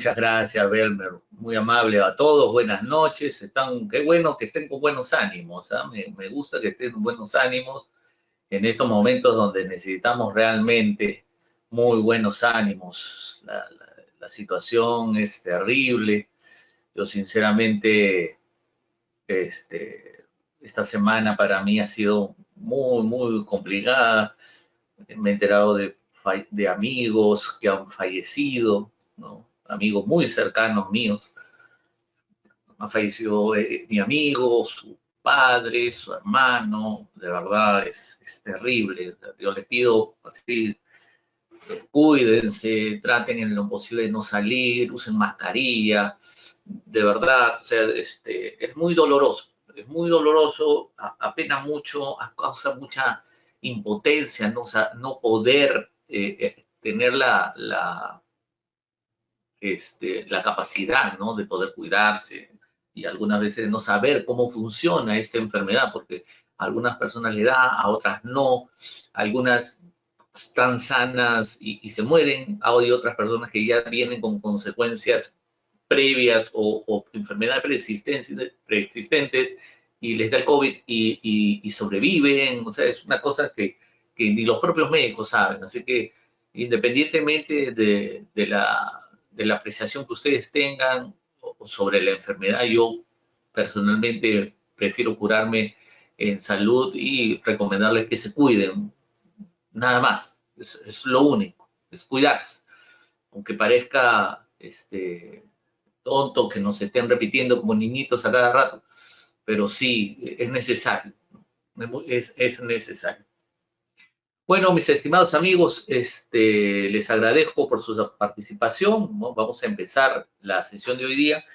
Muchas gracias, Belmer. Muy amable a todos. Buenas noches. Qué bueno que estén con buenos ánimos. ¿Ah? Me gusta que estén con buenos ánimos en estos momentos donde necesitamos realmente muy buenos ánimos. La situación es terrible. Yo sinceramente, esta semana para mí ha sido muy complicada. Me he enterado de amigos que han fallecido, ¿no? Amigos muy cercanos míos. Ha fallecido mi amigo, su padre, su hermano. De verdad es terrible. Yo les pido así, cuídense, traten en lo posible de no salir, usen mascarilla. De verdad, o sea, es muy doloroso. Es muy doloroso, apena mucho, causa mucha impotencia, ¿no? O sea, no poder tener la capacidad, ¿no? De poder cuidarse y algunas veces no saber cómo funciona esta enfermedad, porque a algunas personas le da, a otras no, algunas están sanas y se mueren, hay otras personas que ya vienen con consecuencias previas o enfermedades preexistentes y les da el COVID y sobreviven. O sea, es una cosa que ni los propios médicos saben. Así que independientemente de la apreciación que ustedes tengan sobre la enfermedad, yo personalmente prefiero curarme en salud y recomendarles que se cuiden, nada más. Es lo único, es cuidarse. Aunque parezca tonto que nos estén repitiendo como niñitos a cada rato, pero sí, es necesario, es necesario. Bueno, mis estimados amigos, les agradezco por su participación, ¿no? Vamos a empezar la sesión de hoy día,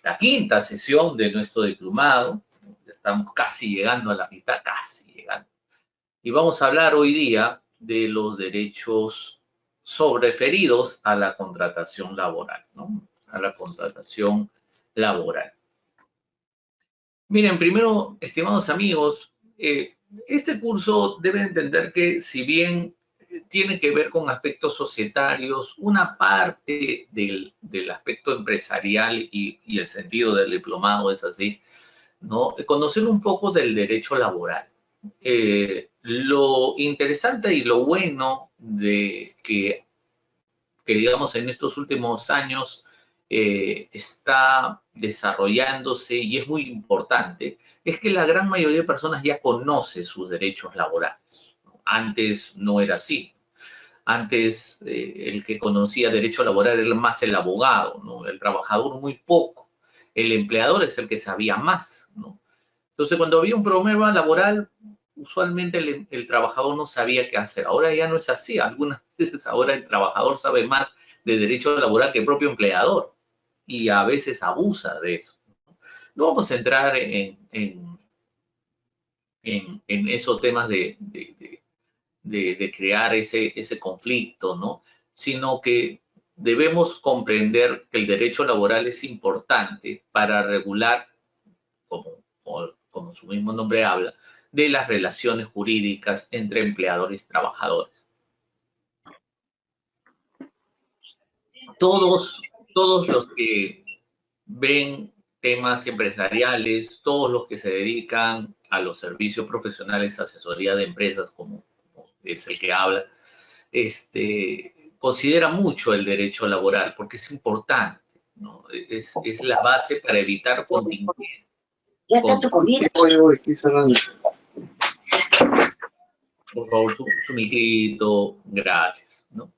la quinta sesión de nuestro diplomado. Ya estamos casi llegando a la mitad, casi llegando. Y vamos a hablar hoy día de los derechos referidos a la contratación laboral, ¿no? A la contratación laboral. Miren, primero, estimados amigos, este curso debe entender que si bien tiene que ver con aspectos societarios, una parte del aspecto empresarial y el sentido del diplomado es así, ¿no? Conocer un poco del derecho laboral. Lo interesante y lo bueno de que digamos en estos últimos años está desarrollándose y es muy importante, es que la gran mayoría de personas ya conoce sus derechos laborales. Antes no era así. Antes el que conocía derecho laboral era más el abogado, ¿no? El trabajador muy poco. El empleador es el que sabía más, ¿no? Entonces, cuando había un problema laboral, usualmente el trabajador no sabía qué hacer. Ahora ya no es así. Algunas veces ahora el trabajador sabe más de derecho laboral que el propio empleador y a veces abusa de eso. No vamos a entrar en esos temas de crear ese conflicto, ¿no? Sino que debemos comprender que el derecho laboral es importante para regular, como su mismo nombre habla, de las relaciones jurídicas entre empleadores y trabajadores. Todos los que ven temas empresariales, todos los que se dedican a los servicios profesionales, asesoría de empresas, como es el que habla, considera mucho el derecho laboral porque es importante, ¿no? Es la base para evitar contingencias. Ya está tu comida. Estoy cerrando. Por favor, su micrito, gracias, ¿no?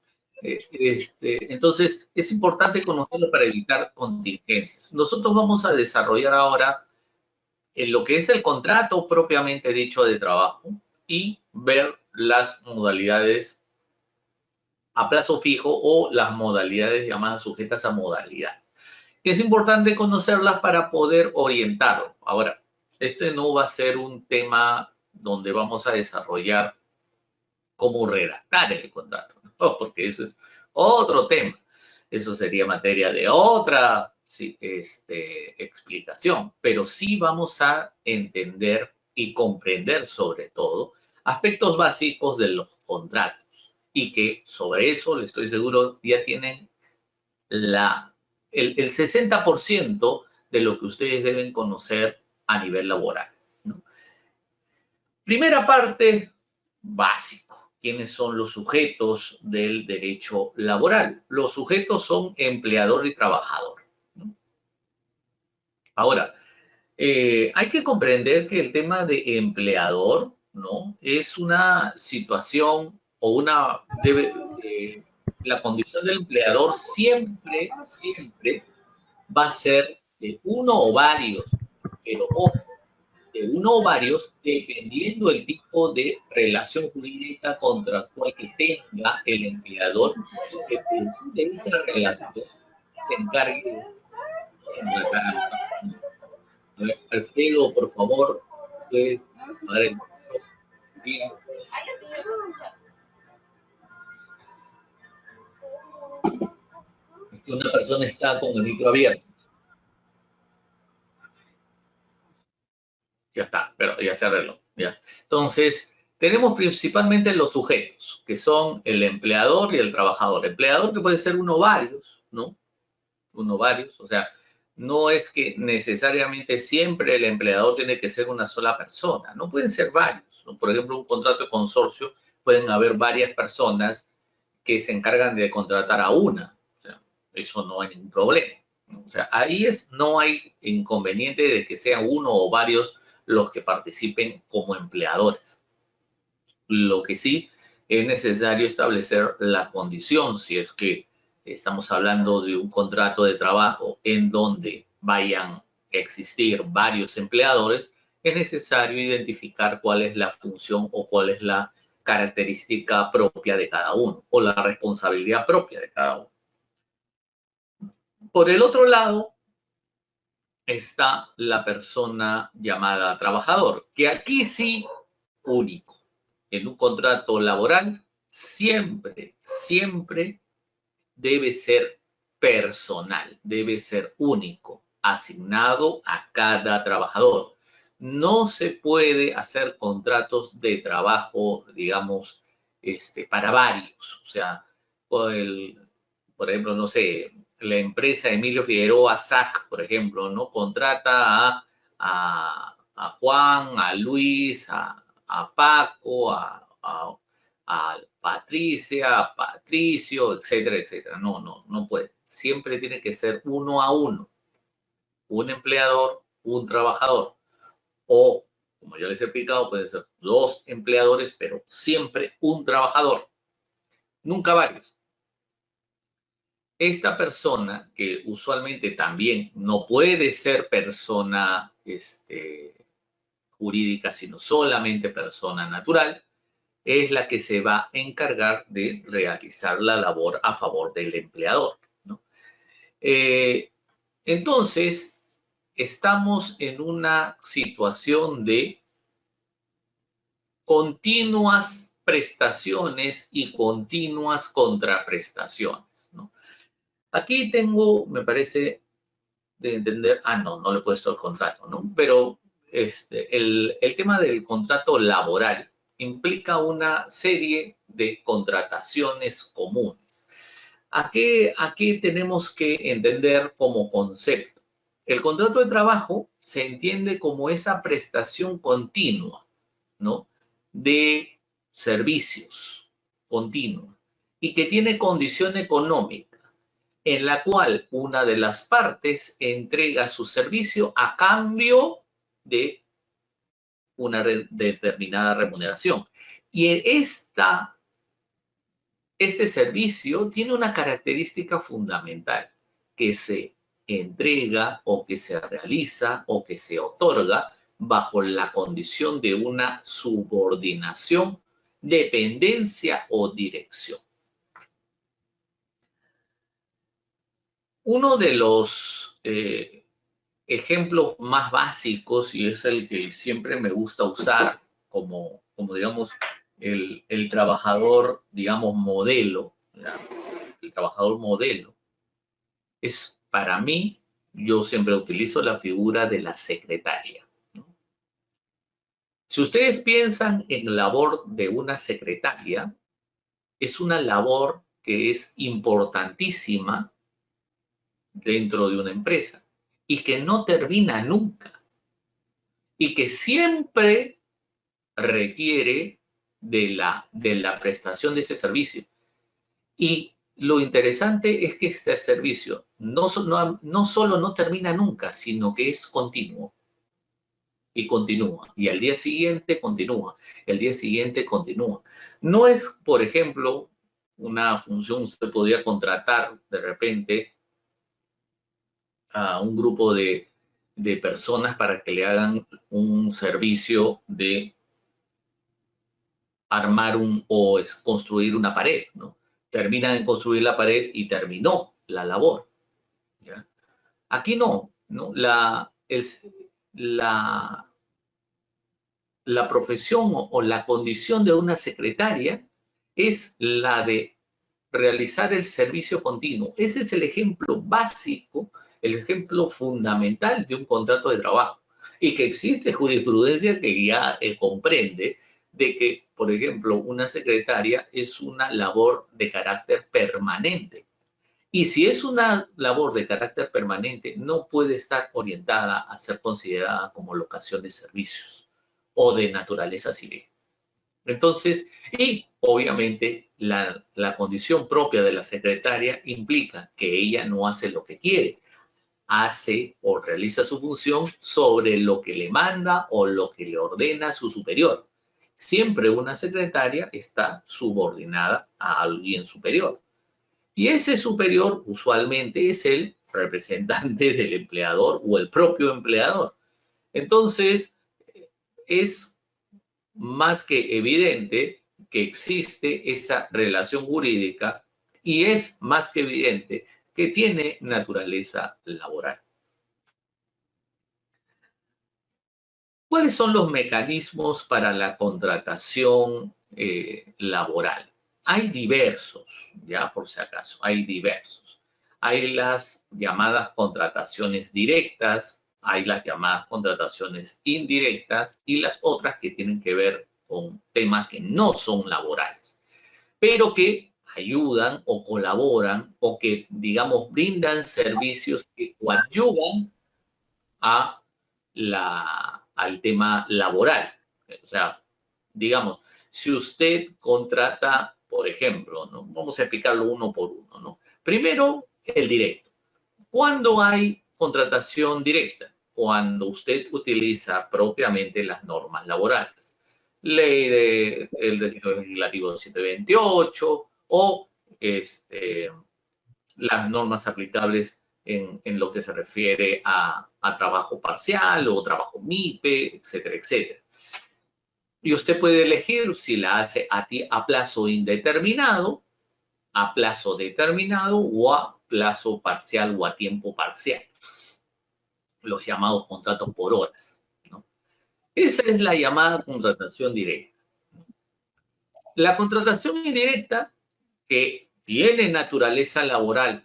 Entonces, es importante conocerlo para evitar contingencias. Nosotros vamos a desarrollar ahora en lo que es el contrato propiamente dicho de trabajo y ver las modalidades a plazo fijo o las modalidades llamadas sujetas a modalidad. Es importante conocerlas para poder orientarlo. Ahora, este no va a ser un tema donde vamos a desarrollar cómo redactar el contrato, ¿no? Porque eso es otro tema. Eso sería materia de otra explicación, pero sí vamos a entender y comprender sobre todo aspectos básicos de los contratos y que sobre eso, le estoy seguro, ya tienen la el 60% de lo que ustedes deben conocer a nivel laboral, ¿no? Primera parte, básico. ¿Quiénes son los sujetos del derecho laboral? Los sujetos son empleador y trabajador, ¿no? Ahora, hay que comprender que el tema de empleador, ¿no? Es una situación o la condición del empleador siempre va a ser de uno o varios, pero ojo, de uno o varios, dependiendo del tipo de relación jurídica contractual que tenga el empleador, que de esa relación se encargue de contratar a otra persona. A ver, Alfredo, por favor, puedes apagar el micrófono. Una persona está con el micro abierto. Ya está, pero ya se arregló. Ya. Entonces, tenemos principalmente los sujetos, que son el empleador y el trabajador. El empleador que puede ser uno o varios, ¿no? Uno o varios, o sea, no es que necesariamente siempre el empleador tiene que ser una sola persona, no pueden ser varios, ¿no? Por ejemplo, un contrato de consorcio, pueden haber varias personas que se encargan de contratar a una, o sea, eso no hay ningún problema, ¿no? O sea, ahí no hay inconveniente de que sean uno o varios los que participen como empleadores. Lo que sí es necesario establecer la condición, si es que estamos hablando de un contrato de trabajo en donde vayan a existir varios empleadores, es necesario identificar cuál es la función o cuál es la característica propia de cada uno o la responsabilidad propia de cada uno. Por el otro lado está la persona llamada trabajador, que aquí sí, único. En un contrato laboral siempre debe ser personal, debe ser único, asignado a cada trabajador. No se puede hacer contratos de trabajo, digamos, para varios. O sea, por ejemplo, no sé, la empresa Emilio Figueroa SAC, por ejemplo, ¿no? Contrata a Juan, a Luis, a Paco, a Patricia, a Patricio, etcétera, etcétera. No puede. Siempre tiene que ser uno a uno. Un empleador, un trabajador. O, como ya les he explicado, pueden ser dos empleadores, pero siempre un trabajador. Nunca varios. Esta persona, que usualmente también no puede ser persona jurídica, sino solamente persona natural, es la que se va a encargar de realizar la labor a favor del empleador, ¿no? Entonces, estamos en una situación de continuas prestaciones y continuas contraprestaciones, ¿no? Aquí tengo, me parece, de entender, no le he puesto el contrato, ¿no? Pero el tema del contrato laboral implica una serie de contrataciones comunes. ¿A qué tenemos que entender como concepto? El contrato de trabajo se entiende como esa prestación continua, ¿no? De servicios continua y que tiene condición económica en la cual una de las partes entrega su servicio a cambio de una determinada remuneración. Y este servicio tiene una característica fundamental, que se entrega o que se realiza o que se otorga bajo la condición de una subordinación, dependencia o dirección. Uno de los ejemplos más básicos, y es el que siempre me gusta usar como digamos, el trabajador, digamos, modelo, ¿ya? El trabajador modelo, es para mí, yo siempre utilizo la figura de la secretaria, ¿no? Si ustedes piensan en la labor de una secretaria, es una labor que es importantísima dentro de una empresa y que no termina nunca y que siempre requiere de la prestación de ese servicio. Y lo interesante es que este servicio no solo no termina nunca, sino que es continuo. Y continúa. Y al día siguiente continúa. El día siguiente continúa. No es, por ejemplo, una función, usted podría contratar de repente a un grupo de personas para que le hagan un servicio de armar o construir una pared, ¿no? Terminan de construir la pared y terminó la labor, ¿ya? Aquí no, ¿no? La, la profesión o la condición de una secretaria es la de realizar el servicio continuo. Ese es el ejemplo básico, el ejemplo fundamental de un contrato de trabajo. Y que existe jurisprudencia que ya comprende de que, por ejemplo, una secretaria es una labor de carácter permanente. Y si es una labor de carácter permanente, no puede estar orientada a ser considerada como locación de servicios o de naturaleza civil. Entonces, y obviamente la condición propia de la secretaria implica que ella no hace lo que quiere, hace o realiza su función sobre lo que le manda o lo que le ordena su superior. Siempre una secretaria está subordinada a alguien superior. Y ese superior usualmente es el representante del empleador o el propio empleador. Entonces, es más que evidente que existe esa relación jurídica y es más que evidente que tiene naturaleza laboral. ¿Cuáles son los mecanismos para la contratación laboral? Hay diversos, ya por si acaso, hay diversos. Hay las llamadas contrataciones directas, hay las llamadas contrataciones indirectas y las otras que tienen que ver con temas que no son laborales, pero que ayudan o colaboran o que, digamos, brindan servicios que coadyuvan a al tema laboral. O sea, digamos, si usted contrata, por ejemplo, ¿no? Vamos a explicarlo uno por uno, ¿no? Primero, el directo. ¿Cuándo hay contratación directa? Cuando usted utiliza propiamente las normas laborales. Ley del legislativo 728 o las normas aplicables en lo que se refiere a trabajo parcial o trabajo MIPE, etcétera, etcétera. Y usted puede elegir si la hace a plazo indeterminado, a plazo determinado o a plazo parcial o a tiempo parcial. Los llamados contratos por horas, ¿no? Esa es la llamada contratación directa. La contratación indirecta, que tiene naturaleza laboral,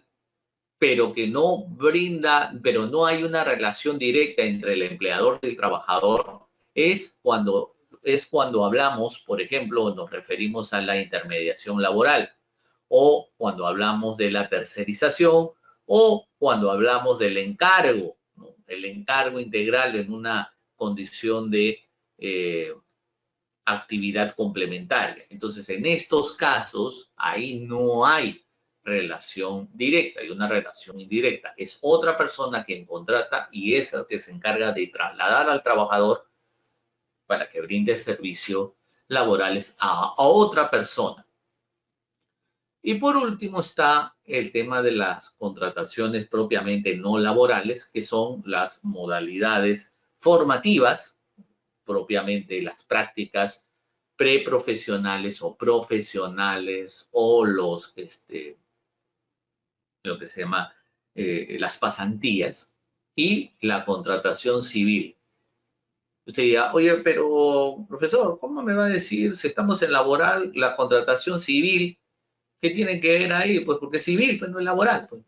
pero que no brinda, pero no hay una relación directa entre el empleador y el trabajador, es cuando hablamos, por ejemplo, nos referimos a la intermediación laboral, o cuando hablamos de la tercerización, o cuando hablamos del encargo, ¿no? El encargo integral en una condición de actividad complementaria. Entonces, en estos casos, ahí no hay relación directa, hay una relación indirecta. Es otra persona quien contrata y es el que se encarga de trasladar al trabajador para que brinde servicios laborales a otra persona. Y por último está el tema de las contrataciones propiamente no laborales, que son las modalidades formativas, propiamente las prácticas preprofesionales o profesionales o lo que se llama las pasantías y la contratación civil. Usted dirá, oye, pero profesor, ¿cómo me va a decir si estamos en laboral la contratación civil? ¿Qué tiene que ver ahí? Pues porque civil, pues no es laboral. Pues.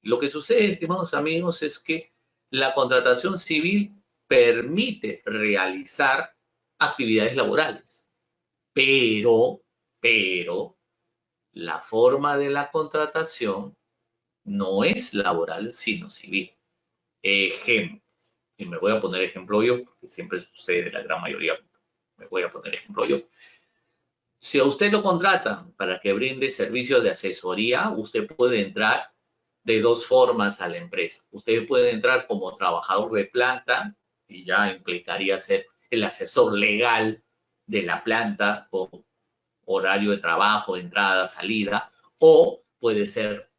Lo que sucede, estimados amigos, es que la contratación civil permite realizar actividades laborales, pero la forma de la contratación no es laboral, sino civil. Ejemplo, y me voy a poner ejemplo yo, porque siempre sucede la gran mayoría, me voy a poner ejemplo yo. Si a usted lo contratan para que brinde servicios de asesoría, usted puede entrar de dos formas a la empresa. Usted puede entrar como trabajador de planta, y ya implicaría ser el asesor legal de la planta con horario de trabajo, entrada, salida, o puede ser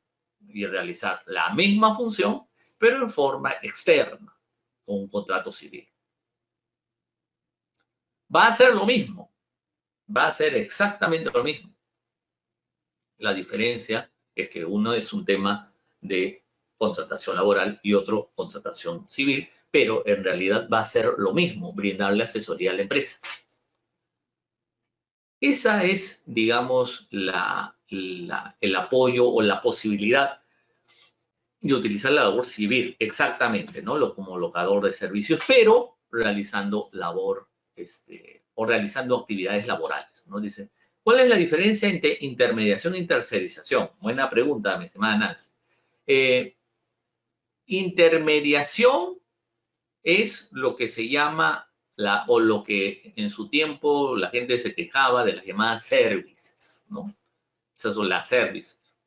y realizar la misma función, pero en forma externa, con un contrato civil. Va a ser lo mismo, va a ser exactamente lo mismo. La diferencia es que uno es un tema de contratación laboral y otro contratación civil, pero en realidad va a ser lo mismo, brindarle asesoría a la empresa. Esa es, digamos, el apoyo o la posibilidad de utilizar la labor civil, exactamente, ¿no? Como locador de servicios, pero realizando labor, o realizando actividades laborales, ¿no? Dice, ¿cuál es la diferencia entre intermediación e tercerización? Buena pregunta, mi estimada Nancy. Intermediación es lo que se llama, o lo que en su tiempo la gente se quejaba de las llamadas services, ¿no? Esas son las services.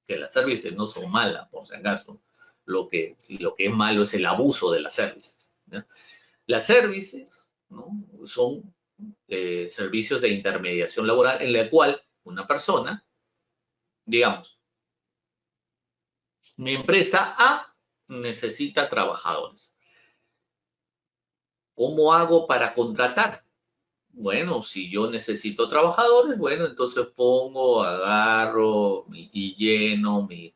Que las services no son malas, por si acaso. Lo que es malo es el abuso de las services, ¿no? Las services, ¿no? Son servicios de intermediación laboral en la cual una persona, digamos, mi empresa A necesita trabajadores. ¿Cómo hago para contratar? Bueno, si yo necesito trabajadores, bueno, entonces agarro y lleno mis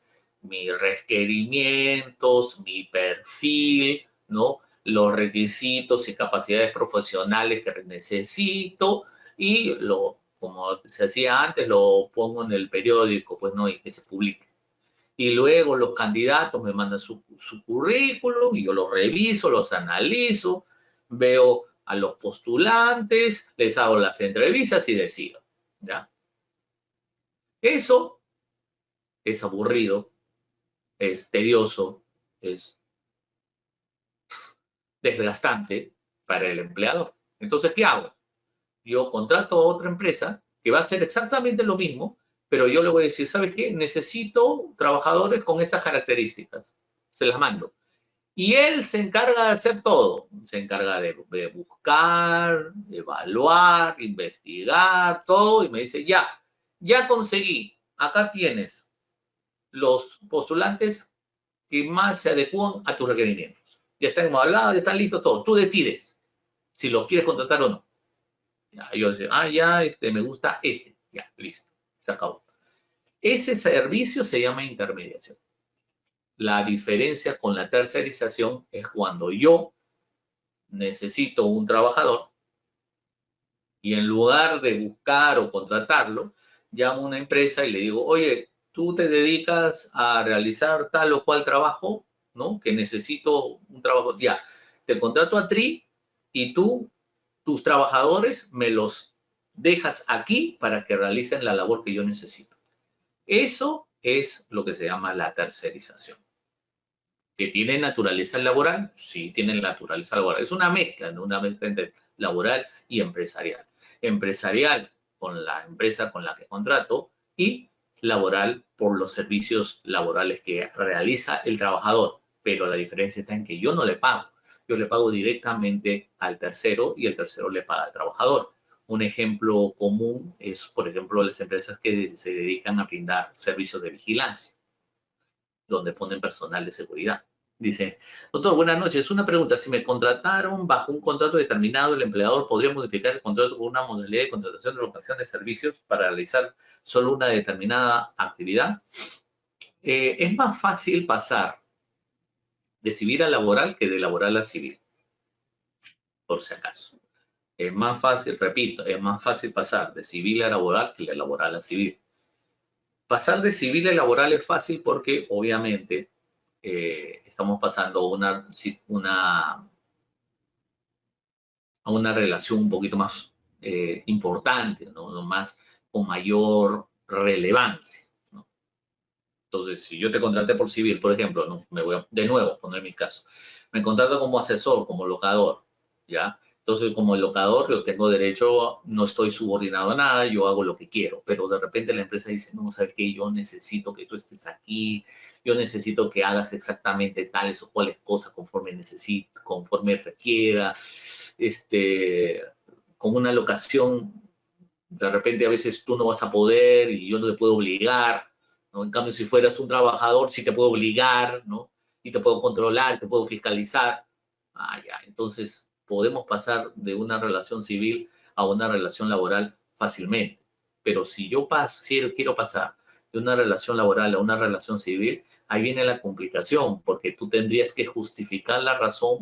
requerimientos, mi perfil, ¿no? Los requisitos y capacidades profesionales que necesito y como se hacía antes, lo pongo en el periódico, pues, ¿no? Y que se publique. Y luego los candidatos me mandan su currículum y yo los reviso, los analizo, veo a los postulantes, les hago las entrevistas y decido, ¿ya? Eso es aburrido, es tedioso, es desgastante para el empleador. Entonces, ¿qué hago? Yo contrato a otra empresa que va a hacer exactamente lo mismo, pero yo le voy a decir, ¿sabes qué? Necesito trabajadores con estas características. Se las mando. Y él se encarga de hacer todo. Se encarga de buscar, de evaluar, investigar, todo. Y me dice, ya conseguí. Acá tienes los postulantes que más se adecúan a tus requerimientos. Ya están evaluados, ya están listos todo. Tú decides si lo quieres contratar o no. Ya, yo decía, me gusta este. Ya, listo. Se acabó. Ese servicio se llama intermediación. La diferencia con la tercerización es cuando yo necesito un trabajador y en lugar de buscar o contratarlo, llamo a una empresa y le digo, oye, tú te dedicas a realizar tal o cual trabajo, ¿no? Que necesito un trabajo, ya, te contrato a TRI y tus trabajadores me los dejas aquí para que realicen la labor que yo necesito. Eso es lo que se llama la tercerización. ¿Que tiene naturaleza laboral? Sí, tiene naturaleza laboral. Es una mezcla, ¿no? Una mezcla entre laboral y empresarial. Empresarial con la empresa con la que contrato y laboral por los servicios laborales que realiza el trabajador. Pero la diferencia está en que yo no le pago. Yo le pago directamente al tercero y el tercero le paga al trabajador. Un ejemplo común es, por ejemplo, las empresas que se dedican a brindar servicios de vigilancia, donde ponen personal de seguridad. Dice, doctor, buenas noches. Una pregunta, si me contrataron bajo un contrato determinado, ¿el empleador podría modificar el contrato por una modalidad de contratación de locación de servicios para realizar solo una determinada actividad? Es más fácil pasar de civil a laboral que de laboral a civil, por si acaso. Es más fácil, repito, es más fácil pasar de civil a laboral que de laboral a civil. Pasar de civil a laboral es fácil porque, obviamente, estamos pasando a una relación un poquito más importante, ¿no? Más con mayor relevancia, ¿no? Entonces, si yo te contraté por civil, por ejemplo, ¿no? Me voy a, de nuevo, poner mi caso. Me contrato como asesor, como locador, ¿ya? Entonces, como el locador, yo tengo derecho, no estoy subordinado a nada, yo hago lo que quiero, pero de repente la empresa dice, no, ¿sabes qué? Yo necesito que tú estés aquí, yo necesito que hagas exactamente tales o cuales cosas conforme necesito, conforme requiera, con una locación, de repente a veces tú no vas a poder y yo no te puedo obligar, ¿no? En cambio, si fueras un trabajador, sí te puedo obligar, ¿no? Y te puedo controlar, te puedo fiscalizar. Ah, ya, entonces podemos pasar de una relación civil a una relación laboral fácilmente. Pero si yo si quiero pasar de una relación laboral a una relación civil, ahí viene la complicación, porque tú tendrías que justificar la razón